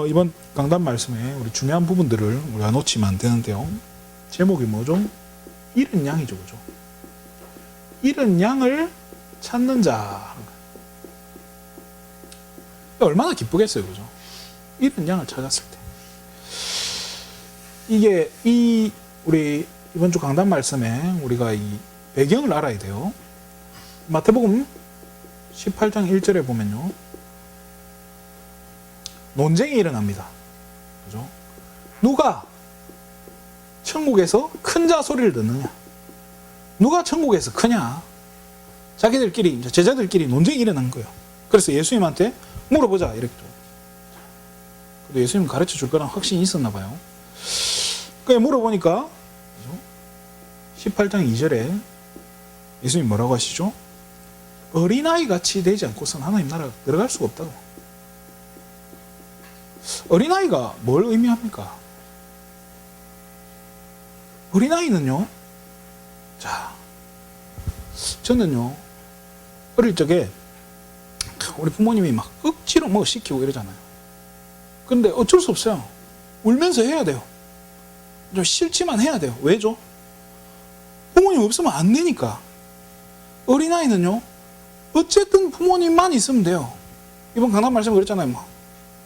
이번 강단 말씀에 우리 중요한 부분들을 우리가 놓치면 안 되는데요. 제목이 뭐죠? 잃은 양이죠, 그죠? 잃은 양을 찾는 자. 얼마나 기쁘겠어요, 그죠? 잃은 양을 찾았을 때. 이게 우리 이번 주 강단 말씀에 우리가 이 배경을 알아야 돼요. 마태복음 18장 1절에 보면요. 논쟁이 일어납니다. 그죠? 누가 천국에서 큰 자 소리를 듣느냐? 누가 천국에서 크냐? 자기들끼리, 이제 제자들끼리 논쟁이 일어난 거예요. 그래서 예수님한테 물어보자, 이랬죠. 그래도 예수님 가르쳐 줄 거란 확신이 있었나 봐요. 그래 물어보니까 18장 2절에 예수님 뭐라고 하시죠? 어린아이 같이 되지 않고서는 하나님 나라 들어갈 수가 없다고. 어린아이가 뭘 의미합니까? 어린아이는요, 자, 저는요, 어릴 적에 우리 부모님이 막 억지로 뭐 시키고 이러잖아요. 그런데 어쩔 수 없어요. 울면서 해야 돼요. 좀 싫지만 해야 돼요. 왜죠? 부모님 없으면 안 되니까. 어린아이는요, 어쨌든 부모님만 있으면 돼요. 이번 강단 말씀 그랬잖아요.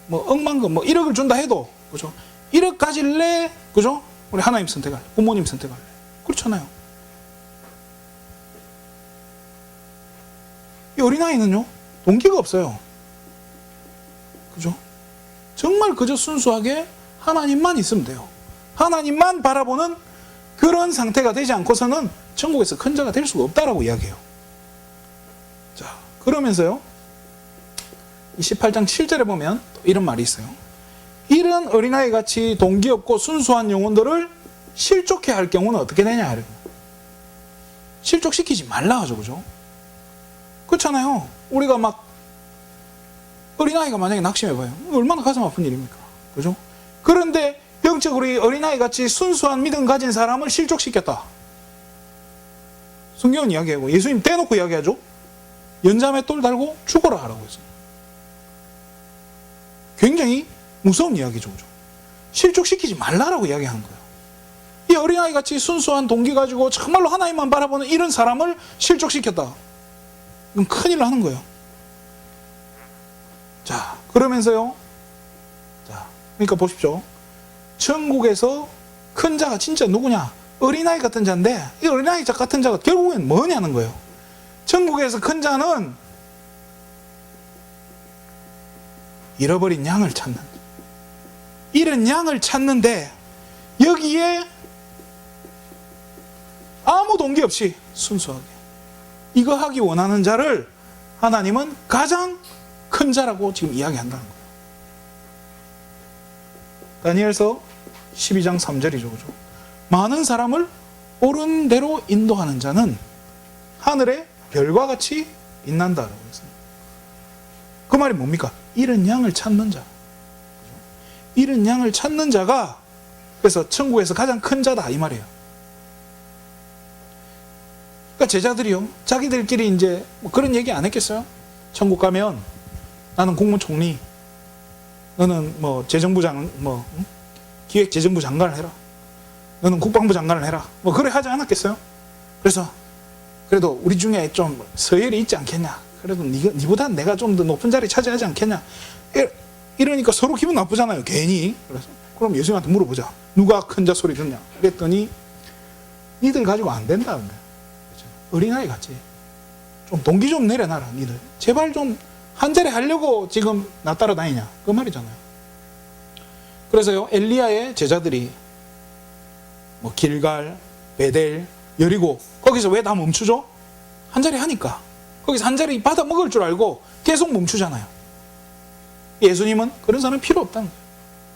뭐 억만금, 1억을 준다 해도, 그죠? 1억 가질래? 그죠? 우리 하나님 선택할래? 부모님 선택할래? 그렇잖아요. 이 어린아이는요, 동기가 없어요. 그죠? 정말 그저 순수하게 하나님만 있으면 돼요. 하나님만 바라보는 그런 상태가 되지 않고서는 천국에서 큰 자가 될 수가 없다라고 이야기해요. 자, 그러면서요, 이 18장 7절에 보면 또 이런 말이 있어요. 이런 어린아이 같이 동기 없고 순수한 영혼들을 실족해 할 경우는 어떻게 되냐? 실족시키지 말라 하죠, 그죠? 그렇잖아요. 우리가 막 어린아이가 만약에 낙심해봐요. 얼마나 가슴 아픈 일입니까? 그죠? 그런데 영적으로 이 어린아이 같이 순수한 믿음 가진 사람을 실족시켰다. 성경은 이야기하고 예수님 대놓고 이야기하죠. 연자매 똘 달고 죽어라 하라고 했어요. 굉장히 무서운 이야기죠. 그죠? 실족시키지 말라라고 이야기하는 거예요. 이 어린아이 같이 순수한 동기 가지고 정말로 하나님만 바라보는 이런 사람을 실족시켰다. 그럼 큰일 나는 거예요. 자, 그러면서요. 자, 그러니까 보십시오. 천국에서 큰 자가 진짜 누구냐? 어린아이 같은 자인데, 이 어린아이 같은 자가 결국엔 뭐냐는 거예요. 천국에서 큰 자는 잃어버린 양을 찾는, 잃은 양을 찾는데, 여기에 아무 동기 없이 순수하게 이거 하기 원하는 자를 하나님은 가장 큰 자라고 지금 이야기한다는 거예요. 다니엘서 12장 3절이죠. 그죠? 많은 사람을 옳은 대로 인도하는 자는 하늘의 별과 같이 빛난다라고 했어요. 그 말이 뭡니까? 잃은 양을 찾는 자. 잃은 양을 찾는 자가 그래서 천국에서 가장 큰 자다 이 말이에요. 그러니까 제자들이요, 자기들끼리 이제 뭐 그런 얘기 안 했겠어요? 천국 가면 나는 국무총리, 너는 뭐 재정부 기획재정부 장관을 해라, 너는 국방부 장관을 해라, 뭐 그래 하지 않았겠어요? 그래서 그래도 우리 중에 좀 서열이 있지 않겠냐, 그래도 니보다 내가 좀 더 높은 자리 차지하지 않겠냐, 이러니까 서로 기분 나쁘잖아요, 괜히. 그래서 그럼 예수님한테 물어보자. 누가 큰 자 소리 듣냐? 그랬더니 니들 가지고 안 된다는 거야. 어린아이 같이 좀 동기 좀 내려놔라. 니들 제발 좀 한 자리 하려고 지금 나 따라다니냐, 그 말이잖아요. 그래서요, 엘리야의 제자들이 뭐 길갈, 베델, 여리고 거기서 왜 다 멈추죠? 한 자리 하니까. 거기서 한 자리 받아 먹을 줄 알고 계속 멈추잖아요. 예수님은 그런 사람 필요 없다는 거예요.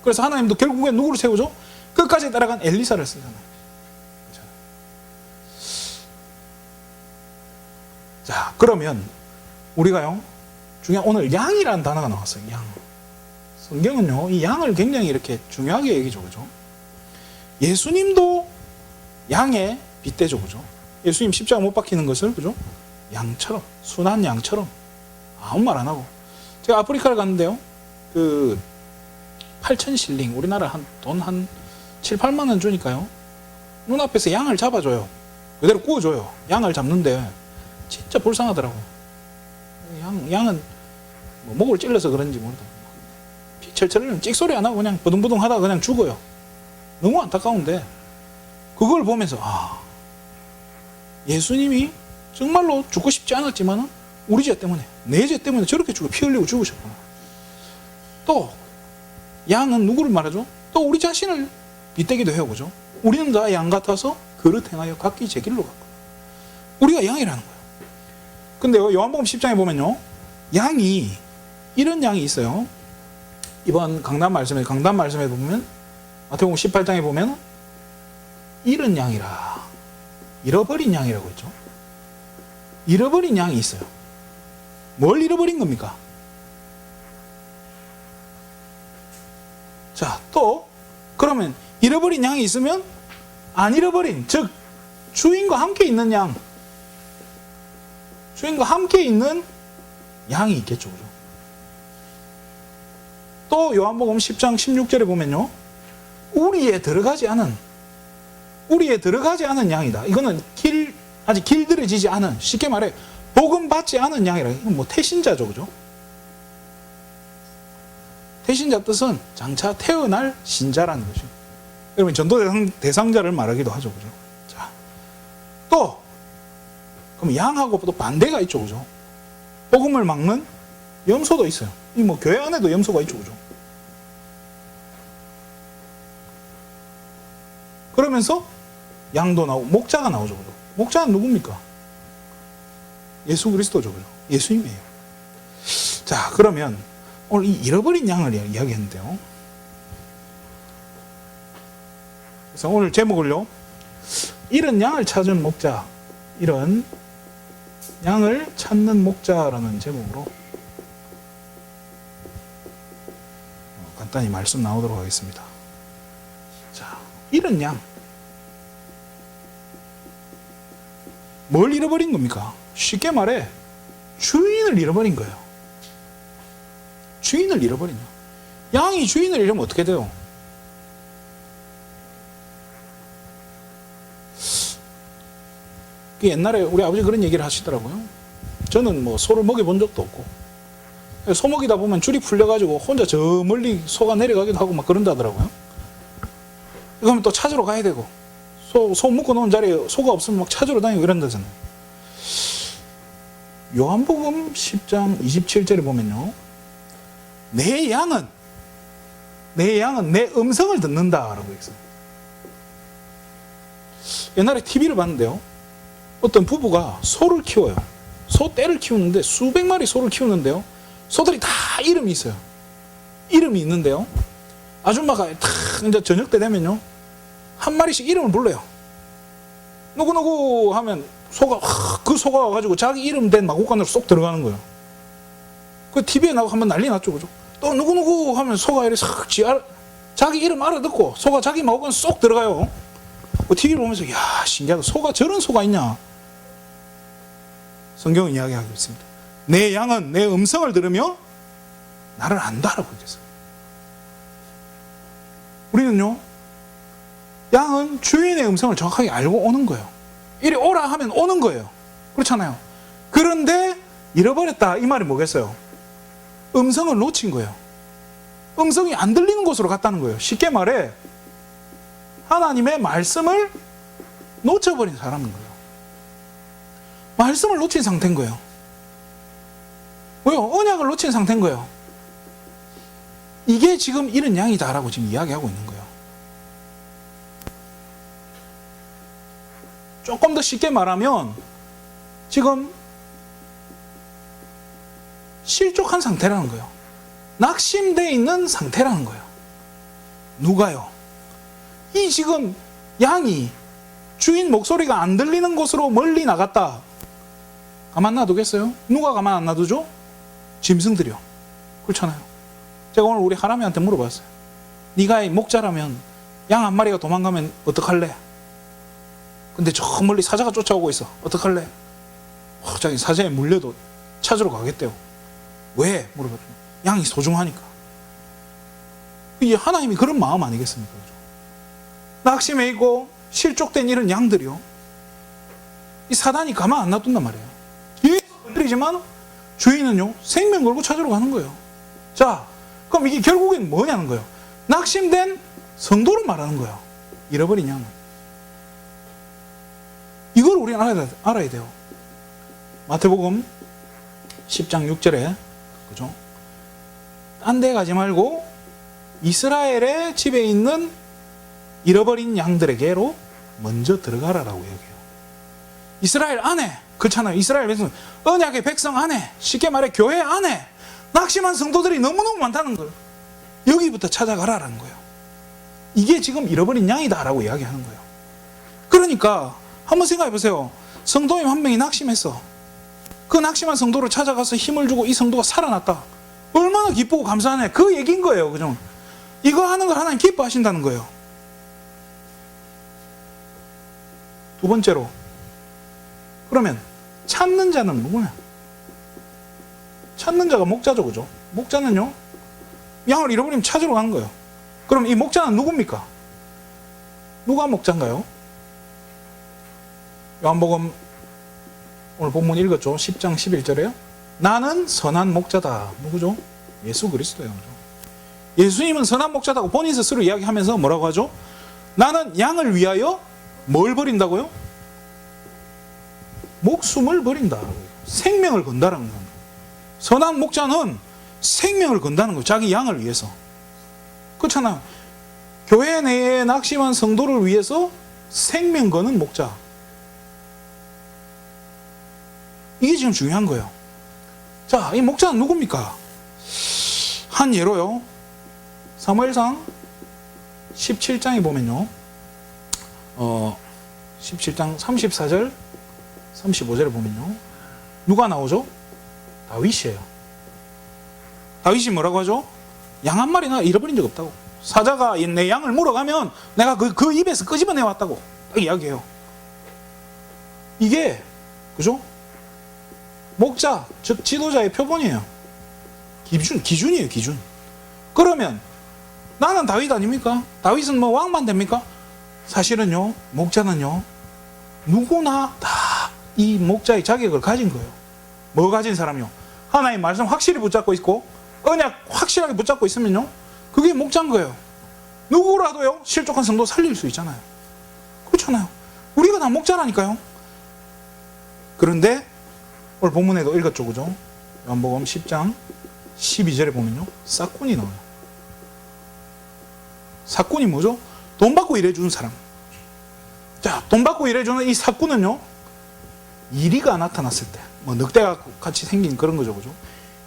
그래서 하나님도 결국엔 누구를 세우죠? 끝까지 따라간 엘리사를 쓰잖아요. 자, 그러면 우리가요, 중요한 오늘 양이라는 단어가 나왔어요. 양. 성경은요, 이 양을 굉장히 이렇게 중요하게 얘기죠, 그죠? 예수님도 양의 빗대죠, 그죠? 예수님 십자가 못 박히는 것을, 그죠? 양처럼, 순한 양처럼 아무 말 안 하고. 제가 아프리카를 갔는데요, 8,000실링, 우리나라 돈 한 7, 8만 원 주니까요. 눈앞에서 양을 잡아줘요. 그대로 구워줘요. 양을 잡는데 진짜 불쌍하더라고. 양은 뭐 목을 찔러서 그런지 모르겠다. 피 철철 흘리면 찍소리 안 하고 그냥 버둥버둥 하다가 그냥 죽어요. 너무 안타까운데 그걸 보면서 예수님이 정말로 죽고 싶지 않았지만 우리 죄 때문에, 내 죄 때문에 저렇게 피 흘리고 죽으셨구나. 또 양은 누구를 말하죠? 또 우리 자신을 빗대기도 해요. 그죠? 우리는 다 양 같아서 그릇 행하여 각기 제 길로 갔고, 우리가 양이라는 거예요. 근데요, 요한복음 10장에 보면요, 양이, 이런 양이 있어요. 이번 강단 말씀에 보면, 마태복음 18장에 보면 잃은 양이라, 잃어버린 양이라고 했죠. 잃어버린 양이 있어요. 뭘 잃어버린 겁니까? 자, 또 그러면 잃어버린 양이 있으면 안 잃어버린, 즉 주인과 함께 있는 양, 주인과 함께 있는 양이 있겠죠. 그죠? 또 요한복음 10장 16절에 보면요, 우리에 들어가지 않은 양이다. 이거는 아직 길들여지지 않은, 쉽게 말해 복음 받지 않은 양이라. 이건 뭐 태신자죠. 그죠? 태신자 뜻은 장차 태어날 신자라는 것이죠. 여러분, 전도 대상자를 말하기도 하죠. 그죠? 자, 또 그럼 양하고 또 반대가 있죠. 그죠? 복음을 막는 염소도 있어요. 이 뭐 교회 안에도 염소가 있죠. 그죠? 그러면서 양도 나오고 목자가 나오죠. 그죠? 목자는 누굽니까? 예수 그리스도죠. 그죠? 예수님이에요. 자, 그러면 오늘 이 잃어버린 양을 이야기했는데요. 그래서 오늘 제목을요, 잃은 양을 찾은 목자, 이런 양을 찾는 목자라는 제목으로 간단히 말씀 나오도록 하겠습니다. 자, 잃은 양. 뭘 잃어버린 겁니까? 쉽게 말해 주인을 잃어버린 거예요. 주인을 잃어버린 양. 양이 주인을 잃으면 어떻게 돼요? 옛날에 우리 아버지 그런 얘기를 하시더라고요. 저는 뭐 소를 먹여본 적도 없고, 소 먹이다 보면 줄이 풀려가지고 혼자 저 멀리 소가 내려가기도 하고 막 그런다더라고요. 그러면 또 찾으러 가야 되고, 소 묶어 놓은 자리에 소가 없으면 막 찾으러 다니고 이런다잖아요. 요한복음 10장 27절에 보면요, 내 양은 내 음성을 듣는다라고 했어요. 옛날에 TV를 봤는데요, 어떤 부부가 소를 키워요. 소 떼를 키우는데 수백 마리 소를 키우는데요, 소들이 다 이름이 있어요. 이름이 있는데요, 아줌마가 탁 이제 저녁 때 되면요, 한 마리씩 이름을 불러요. 누구누구 하면 그 소가 와가지고 자기 이름 된 마구간으로 쏙 들어가는 거예요. 그 TV에 나오고 한번 난리 났죠. 그죠? 또 누구누구 하면 소가 이렇게 싹 자기 이름 알아듣고 소가 자기 마구간 쏙 들어가요. 그 TV를 보면서, 야, 신기하다. 저런 소가 있냐? 성경은 이야기하고 있습니다. 내 양은 내 음성을 들으며 나를 안다라고 했어요. 우리는요, 양은 주인의 음성을 정확하게 알고 오는 거예요. 이리 오라 하면 오는 거예요. 그렇잖아요. 그런데 잃어버렸다, 이 말이 뭐겠어요? 음성을 놓친 거예요. 음성이 안 들리는 곳으로 갔다는 거예요. 쉽게 말해 하나님의 말씀을 놓쳐버린 사람인 거예요. 말씀을 놓친 상태인 거예요. 왜요? 언약을 놓친 상태인 거예요. 이게 지금 잃은 양이다라고 지금 이야기하고 있는 거예요. 조금 더 쉽게 말하면 지금 실족한 상태라는 거예요. 낙심되어 있는 상태라는 거예요. 누가요? 이 지금 양이 주인 목소리가 안 들리는 곳으로 멀리 나갔다. 가만 놔두겠어요? 누가 가만 안 놔두죠? 짐승들이요. 그렇잖아요. 제가 오늘 우리 하람이한테 물어봤어요. 네가 목자라면 양 한 마리가 도망가면 어떡할래? 근데 저 멀리 사자가 쫓아오고 있어. 어떡할래? 자기 사자에 물려도 찾으러 가겠대요. 왜? 물어봤더니 양이 소중하니까. 이게 하나님이 그런 마음 아니겠습니까? 그죠? 낙심해 있고 실족된 이런 양들이요, 이 사단이 가만 안 놔둔단 말이에요. 뒤에서 건드리지만 주인은요 생명 걸고 찾으러 가는 거예요. 자, 그럼 이게 결국엔 뭐냐는 거예요. 낙심된 성도를 말하는 거예요. 잃어버린 양은. 이걸 우리는 알아야 돼요. 마태복음 10장 6절에, 그죠? 딴 데 가지 말고 이스라엘의 집에 있는 잃어버린 양들에게로 먼저 들어가라라고 얘기해요. 이스라엘 안에, 그렇잖아요. 이스라엘 백성, 언약의 백성 안에, 쉽게 말해 교회 안에 낙심한 성도들이 너무너무 많다는 거예요. 여기부터 찾아가라라는 거예요. 이게 지금 잃어버린 양이다라고 이야기하는 거예요. 그러니까 한번 생각해 보세요. 성도님 한 명이 낙심했어. 그 낙심한 성도를 찾아가서 힘을 주고 이 성도가 살아났다. 얼마나 기쁘고 감사하네. 그 얘기인 거예요. 그죠? 이거 하는 걸 하나님 기뻐하신다는 거예요. 두 번째로, 그러면 찾는 자는 누구냐? 찾는 자가 목자죠. 그죠? 목자는요, 양을 잃어버리면 찾으러 가는 거예요. 그럼 이 목자는 누굽니까? 누가 목자인가요? 요한복음 오늘 본문 읽었죠? 10장 11절에요. 나는 선한 목자다. 누구죠? 예수 그리스도예요. 예수님은 선한 목자다고 본인 스스로 이야기하면서 뭐라고 하죠? 나는 양을 위하여 뭘 버린다고요? 목숨을 버린다. 생명을 건다라는 겁니다. 선한 목자는 생명을 건다는 거예요. 자기 양을 위해서. 그렇잖아요. 교회 내에 낙심한 성도를 위해서 생명 거는 목자. 이게 지금 중요한 거예요. 자, 이 목자는 누굽니까? 한 예로요, 사무엘상 17장에 보면요, 17장 34절 35절에 보면요, 누가 나오죠? 다윗이에요. 다윗이 뭐라고 하죠? 양 한 마리나 잃어버린 적 없다고. 사자가 내 양을 물어가면 내가 그 입에서 끄집어내 왔다고 딱 이야기해요. 이게, 그죠? 목자, 즉 지도자의 표본이에요. 기준이에요, 기준. 그러면 나는 다윗 아닙니까? 다윗은 뭐 왕만 됩니까? 사실은요, 목자는요, 누구나 다 이 목자의 자격을 가진 거예요. 뭐 가진 사람이요? 하나님 말씀 확실히 붙잡고 있고 언약 확실하게 붙잡고 있으면요, 그게 목자인 거예요. 누구라도요 실족한 성도 살릴 수 있잖아요. 그렇잖아요. 우리가 다 목자라니까요. 그런데 오늘 본문에도 읽었죠, 그죠? 요한복음 10장 12절에 보면요, 싹군이 나와요. 싹군이 뭐죠? 돈 받고 일해주는 사람. 자, 돈 받고 일해주는 이 싹군은요, 이리가 나타났을 때, 뭐 늑대가 같이 생긴 그런 거죠, 그죠?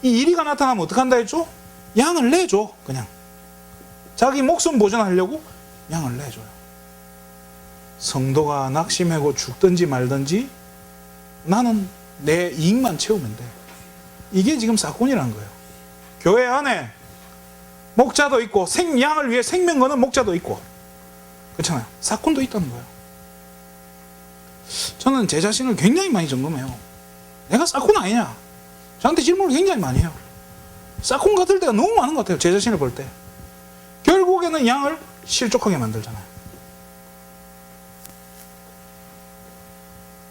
이 이리가 나타나면 어떡한다 했죠? 양을 내줘. 그냥 자기 목숨 보존하려고 양을 내줘요. 성도가 낙심하고 죽든지 말든지 나는 내 이익만 채우면 돼. 이게 지금 사건이라는 거예요. 교회 안에 목자도 있고 양을 위해 생명 거는 목자도 있고, 그렇잖아요. 사건도 있다는 거예요. 저는 제 자신을 굉장히 많이 점검해요. 내가 사건 아니냐? 저한테 질문을 굉장히 많이 해요. 사건 같을 때가 너무 많은 것 같아요. 제 자신을 볼 때. 결국에는 양을 실족하게 만들잖아요.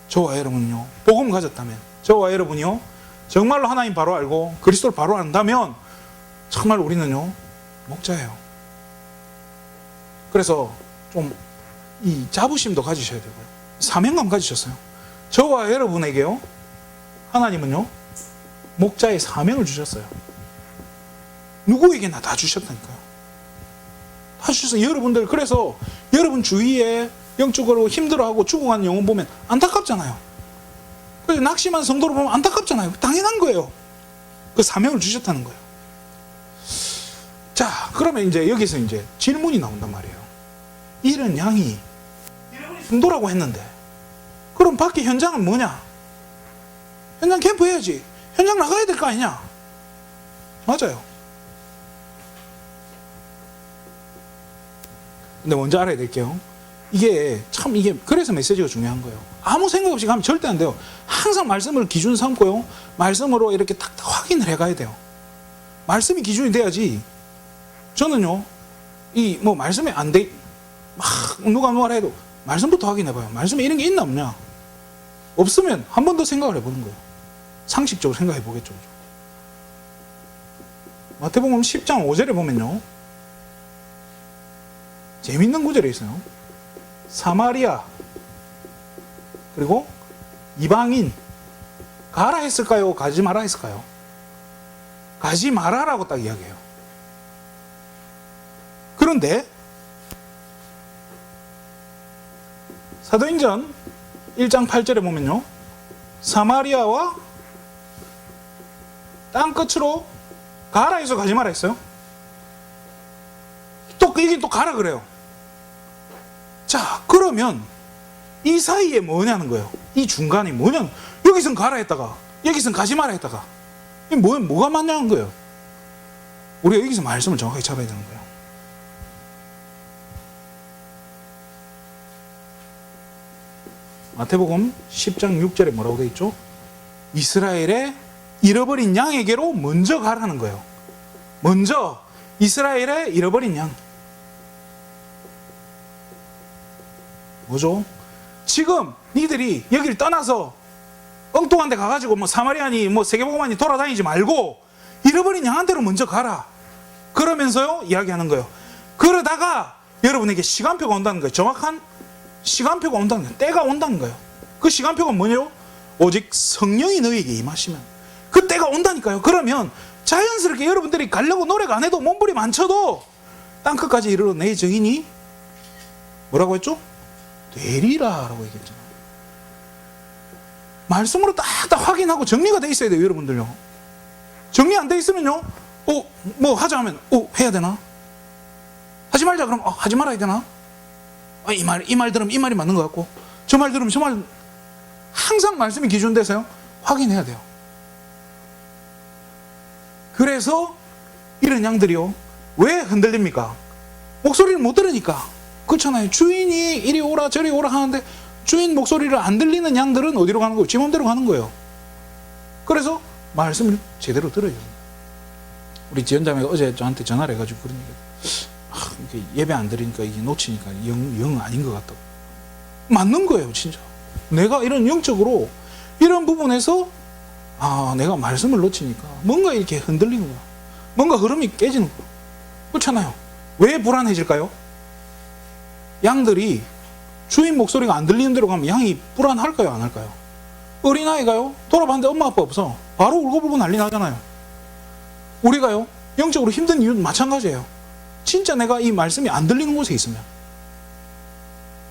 저와 여러분요, 복음 가졌다면, 저와 여러분이요, 정말로 하나님 바로 알고 그리스도를 바로 안다면 정말 우리는요, 목자예요. 그래서 좀 이 자부심도 가지셔야 되고요, 사명감 가지셨어요. 저와 여러분에게요, 하나님은요, 목자의 사명을 주셨어요. 누구에게나 다 주셨다니까요. 다 주셨어요. 여러분들, 그래서 여러분 주위에 영적으로 힘들어하고 죽어가는 영혼 보면 안타깝잖아요. 그래서 낙심한 성도를 보면 안타깝잖아요. 당연한 거예요. 그 사명을 주셨다는 거예요. 자, 그러면 이제 여기서 이제 질문이 나온단 말이에요. 이런 양이 성도라고 했는데, 그럼 밖에 현장은 뭐냐? 현장 캠프 해야지. 현장 나가야 될 거 아니냐? 맞아요. 근데 먼저 알아야 될게요. 이게 그래서 메시지가 중요한 거예요. 아무 생각 없이 가면 절대 안 돼요. 항상 말씀을 기준 삼고요, 말씀으로 이렇게 딱 확인을 해가야 돼요. 말씀이 기준이 돼야지. 저는요, 이 뭐 말씀에 안 돼, 막 누가 뭐라 해도 말씀부터 확인해봐요. 말씀에 이런 게 있나 없냐. 없으면 한 번 더 생각을 해보는 거예요. 상식적으로 생각해 보겠죠. 마태복음 10장 5절에 보면요, 재밌는 구절이 있어요. 사마리아 그리고 이방인 가라 했을까요? 가지 마라 했을까요? 가지 마라라고 딱 이야기해요. 그런데 사도행전 1장 8절에 보면요, 사마리아와 땅끝으로 가라 해서 가지 마라 했어요. 또 이게 또 가라 그래요. 자, 그러면 이 사이에 뭐냐는 거예요. 이 중간이 뭐냐는, 여기선 가라 했다가 여기선 가지 마라 했다가 뭐가 맞냐는 거예요. 우리가 여기서 말씀을 정확하게 잡아야 되는 거예요. 마태복음 10장 6절에 뭐라고 되어 있죠? 이스라엘의 잃어버린 양에게로 먼저 가라는 거예요. 먼저 이스라엘의 잃어버린 양. 뭐죠? 지금 니들이 여기를 떠나서 엉뚱한 데 가가지고 뭐 사마리아니 뭐 세계복음만이 돌아다니지 말고 잃어버린 양한테로 먼저 가라. 그러면서요 이야기하는 거예요. 그러다가 여러분에게 시간표가 온다는 거예요. 정확한 시간표가 온다는 거예요. 때가 온다는 거예요. 그 시간표가 뭐냐요? 오직 성령이 너희에게 임하시면 그 때가 온다니까요. 그러면 자연스럽게 여러분들이 가려고 노력 안 해도 몸부림 안 쳐도 땅끝까지 이르러 내 증인이 뭐라고 했죠? 되리라라고 얘기했잖아요. 말씀으로 딱딱 확인하고 정리가 돼 있어야 돼요, 여러분들요. 정리 안 돼 있으면요, 뭐 하자 하면, 해야 되나? 하지 말자 그러면, 하지 말아야 되나? 이 말 들으면 이 말이 맞는 것 같고, 저 말 들으면 저 말, 항상 말씀이 기준돼서요, 확인해야 돼요. 그래서 이런 양들이요, 왜 흔들립니까? 목소리를 못 들으니까. 그렇잖아요. 주인이 이리 오라 저리 오라 하는데 주인 목소리를 안 들리는 양들은 어디로 가는 거예요? 지 맘대로 가는 거예요. 그래서 말씀을 제대로 들어요. 우리 지연자매가 어제 저한테 전화를 해가지고 그런 얘기, 예배 안 드리니까 이게 놓치니까 영 아닌 것 같다고. 맞는 거예요, 진짜. 내가 이런 영적으로 이런 부분에서 내가 말씀을 놓치니까 뭔가 이렇게 흔들리는 거야. 뭔가 흐름이 깨지는 거야. 그렇잖아요. 왜 불안해질까요? 양들이 주인 목소리가 안 들리는 데로 가면 양이 불안할까요? 안 할까요? 어린아이가요, 돌아봤는데 엄마 아빠 없어. 바로 울고불고 난리 나잖아요. 우리가요, 영적으로 힘든 이유는 마찬가지예요. 진짜 내가 이 말씀이 안 들리는 곳에 있으면,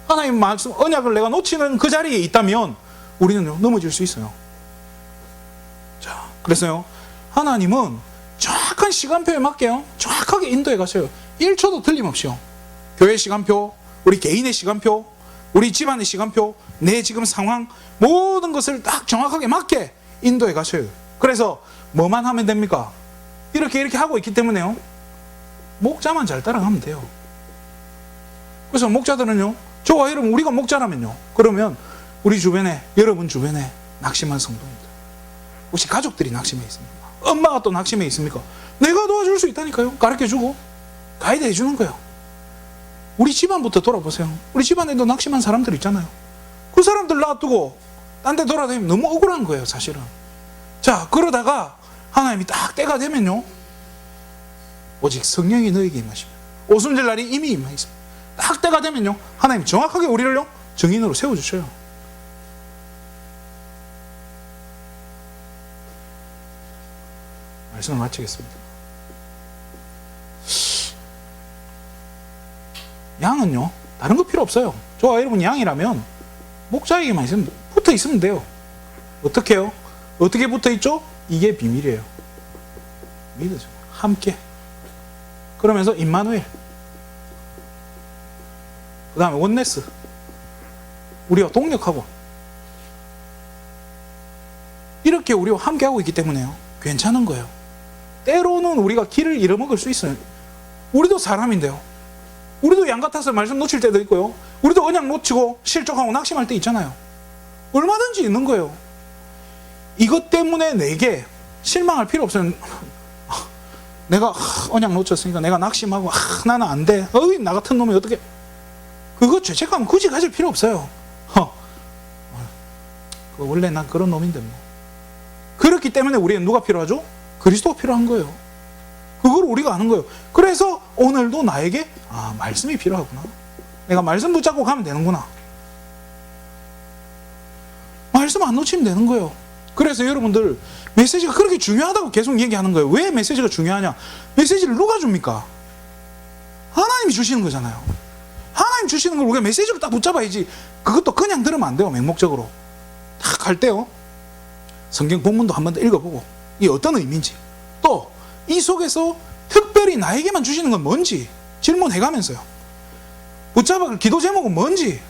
하나님 말씀, 언약을 내가 놓치는 그 자리에 있다면 우리는요, 넘어질 수 있어요. 자, 그래서요, 하나님은 정확한 시간표에 맞게요, 정확하게 인도해 가셔요. 1초도 틀림없이요. 교회 시간표, 우리 개인의 시간표, 우리 집안의 시간표, 내 지금 상황, 모든 것을 딱 정확하게 맞게 인도해 가셔요. 그래서 뭐만 하면 됩니까? 이렇게 하고 있기 때문에요, 목자만 잘 따라가면 돼요. 그래서 목자들은요, 저와 여러분, 우리가 목자라면요, 그러면 우리 주변에, 여러분 주변에 낙심한 성도입니다. 혹시 가족들이 낙심해 있습니까? 엄마가 또 낙심해 있습니까? 내가 도와줄 수 있다니까요. 가르쳐주고 가이드 해주는 거예요. 우리 집안부터 돌아보세요. 우리 집안에도 낙심한 사람들 있잖아요. 그 사람들 놔두고 딴 데 돌아다니면 너무 억울한 거예요, 사실은. 자, 그러다가 하나님이 딱 때가 되면요, 오직 성령이 너에게 임하시면, 오순절 날이 이미 임하 있습니다. 딱 때가 되면요, 하나님이 정확하게 우리를요, 증인으로 세워주셔요. 말씀을 마치겠습니다. 양은요, 다른 거 필요 없어요. 저와 여러분 양이라면 목자에게만 붙어 있으면 돼요. 어떻게 해요? 어떻게 붙어 있죠? 이게 비밀이에요. 믿으죠. 함께. 그러면서 임마누엘, 그 다음에 원네스, 우리와 동력하고, 이렇게 우리와 함께하고 있기 때문에요, 괜찮은 거예요. 때로는 우리가 길을 잃어먹을 수 있어요. 우리도 사람인데요, 우리도 양 같아서 말씀 놓칠 때도 있고요, 우리도 언약 놓치고 실족하고 낙심할 때 있잖아요. 얼마든지 있는 거예요. 이것 때문에 내게 실망할 필요 없어요. 내가 언약 놓쳤으니까 내가 낙심하고 나는 안 돼. 어이 나 같은 놈이 어떻게. 그거 죄책감 굳이 가질 필요 없어요. 원래 난 그런 놈인데 뭐. 그렇기 때문에 우리는 누가 필요하죠? 그리스도가 필요한 거예요. 그걸 우리가 아는 거예요. 그래서 오늘도 나에게 말씀이 필요하구나. 내가 말씀 붙잡고 가면 되는구나. 말씀 안 놓치면 되는 거예요. 그래서 여러분들 메시지가 그렇게 중요하다고 계속 얘기하는 거예요. 왜 메시지가 중요하냐? 메시지를 누가 줍니까? 하나님이 주시는 거잖아요. 하나님 주시는 걸 우리가 메시지로 딱 붙잡아야지. 그것도 그냥 들으면 안 돼요. 맹목적으로 딱 갈 때요, 성경 본문도 한 번 더 읽어보고 이게 어떤 의미인지, 또 이 속에서 특별히 나에게만 주시는 건 뭔지 질문해가면서요, 붙잡아 기도 제목은 뭔지,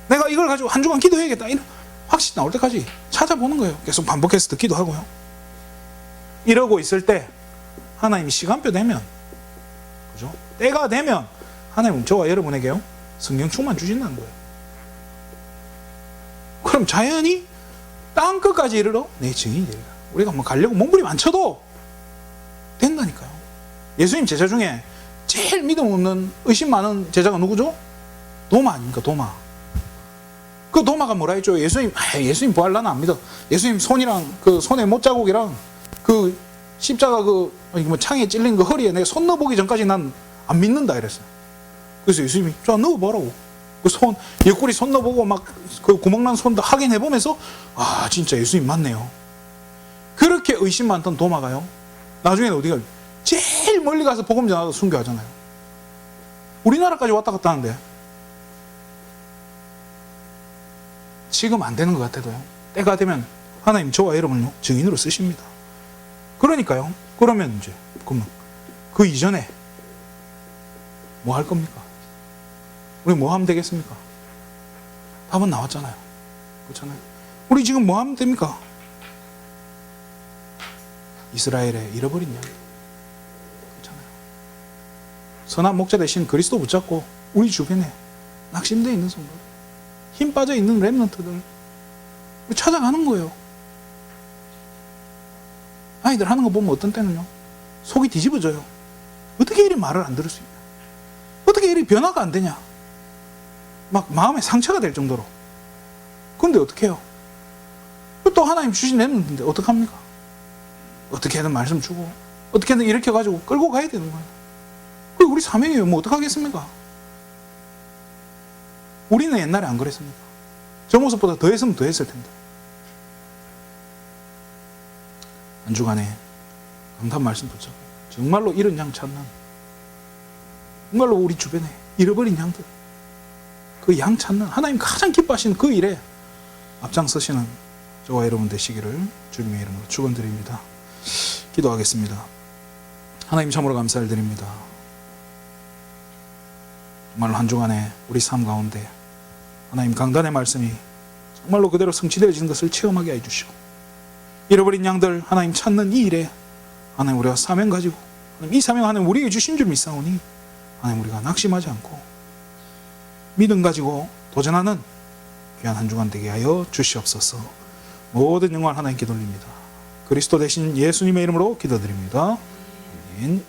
내가 이걸 가지고 한 주간 기도해야겠다, 이런 확실히 나올 때까지 찾아보는 거예요. 계속 반복해서 듣기도 하고요. 이러고 있을 때 하나님이 시간표 되면, 그죠? 때가 되면 하나님은 저와 여러분에게요 성경 충만 주신다는 거예요. 그럼 자연히 땅 끝까지 이르러 내 증인이 되리라. 우리가 뭐 가려고 몸부림 안 쳐도 된다니까요. 예수님 제자 중에 제일 믿음 없는 의심 많은 제자가 누구죠? 도마 아닙니까? 도마. 그 도마가 뭐라 했죠? 예수님 부활 나는 안 믿어. 예수님 손이랑 그 손에 못자국이랑 그 십자가 창에 찔린 그 허리에 내가 손 넣어보기 전까지 난 안 믿는다 이랬어요. 그래서 예수님이 자 넣어보라고. 그 손, 옆구리 손 넣어보고 막 그 구멍난 손도 확인해보면서 진짜 예수님 맞네요. 그렇게 의심 많던 도마가요, 나중에는 어디가 제일 멀리 가서 복음 전하다 순교하잖아요. 우리나라까지 왔다 갔다 하는데 지금 안 되는 것 같아도요, 때가 되면 하나님 저와 여러분을 증인으로 쓰십니다. 그러니까요, 그러면 이제 그 이전에 뭐 할 겁니까? 우리 뭐 하면 되겠습니까? 답은 나왔잖아요. 그렇잖아요. 우리 지금 뭐 하면 됩니까? 이스라엘의 잃어버린 양. 그렇잖아요. 선한 목자 대신 그리스도 붙잡고 우리 주변에 낙심되어 있는 성도, 힘 빠져 있는 렘넌트들 찾아가는 거예요. 아이들 하는 거 보면 어떤 때는요, 속이 뒤집어져요. 어떻게 이리 말을 안 들을 수 있냐? 어떻게 이리 변화가 안 되냐? 막 마음에 상처가 될 정도로. 그런데 어떻게 해요? 또 하나님 주신 렘넌트인데 어떡합니까? 어떻게든 말씀 주고 어떻게든 일으켜가지고 끌고 가야 되는 거예요. 그게 우리 사명이에요. 뭐 어떡하겠습니까? 우리는 옛날에 안 그랬습니까? 저 모습보다 더 했으면 더 했을 텐데. 한 주간에 감탄 말씀 붙잡고 정말로 잃은 양 찾는, 정말로 우리 주변에 잃어버린 양들, 그 양 찾는 하나님 가장 기뻐하시는 그 일에 앞장서시는 저와 여러분 되시기를 주님의 이름으로 축원드립니다. 기도하겠습니다. 하나님 참으로 감사를 드립니다. 정말로 한 주간에 우리 삶 가운데 하나님 강단의 말씀이 정말로 그대로 성취되어지는 것을 체험하게 해주시고, 잃어버린 양들 하나님 찾는 이 일에 하나님 우리가 사명 가지고, 하나님 이 사명 하나님 우리에게 주신 줄 믿사오니 하나님 우리가 낙심하지 않고 믿음 가지고 도전하는 귀한 한 주간 되게 하여 주시옵소서. 모든 영광을 하나님께 돌립니다. 그리스도 대신 예수님의 이름으로 기도드립니다. 아멘.